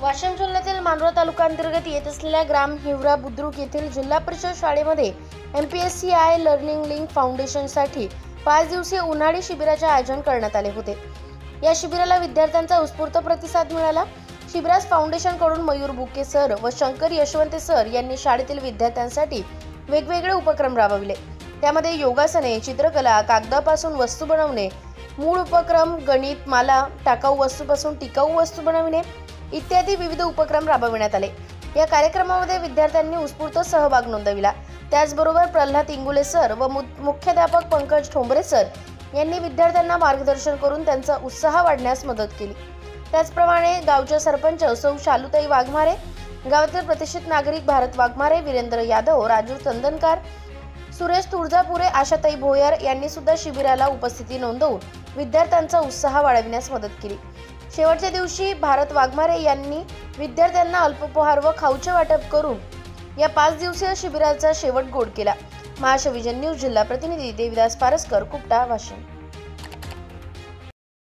वाशिम जिल्ह्यातील मानोरा तालुका अंतर्गत येत असलेल्या ग्राम हिवरा बुद्रुक येथील जिल्हा परिषद शाळेमध्ये MPSCI लर्निंग लिंक फाउंडेशनसाठी 5 दिवसीय उन्हाळी शिबिराचे आयोजन करण्यात आले होते। या शिबिराला विद्यार्थ्यांचा उत्स्फूर्त प्रतिसाद मिळाला। शिबिरास फाउंडेशनकडून मयूर बुके सर व शंकर यशवंते सर यांनी शाळेतील विद्यार्थ्यांसाठी वेगवेगळे उपक्रम राबविले। त्यामध्ये योगासने, चित्रकला, कागदापासून वस्तू बनवणे, मूळ उपक्रम, गणित, माला, टाकाऊ वस्तूपासून टिकाऊ वस्तू बनविणे इत्यादी विविध उपक्रम राबविण्यात आले। या कार्यक्रमामध्ये विद्यार्थ्यांनी उत्स्फूर्त सहभाग नोंदविला। त्याचबरोबर प्रल्हाद इंगुले सर व मुख्याध्यापक पंकज ठोंबरे सर यांनी विद्यार्थ्यांना मार्गदर्शन करून त्यांचा उत्साह वाढण्यास मदत केली। त्याचप्रमाणे गावच्या सरपंच सौ शालुताई वाघमारे, गावातील प्रतिष्ठित नागरिक भारत वाघमारे, वीरेंद्र यादव, राजू चंदनकार, सुरेश तुळजापुरे, आशाताई भोयर यांनी सुद्धा शिबिराला उपस्थिती नोंदवून विद्यार्थ्यांचा उत्साह वाढविण्यास मदत केली। शेवटच्या दिवशी भारत वाघमारे यांनी विद्यार्थ्यांना अल्पोपहार व खाऊचे वाटप करून या 5 दिवसीय शिबिराचा शेवट गोड केला। महाराष्ट्र विजन न्यूज जिल्हा प्रतिनिधी देविदास पारसकर, कुपटा, वाशिम।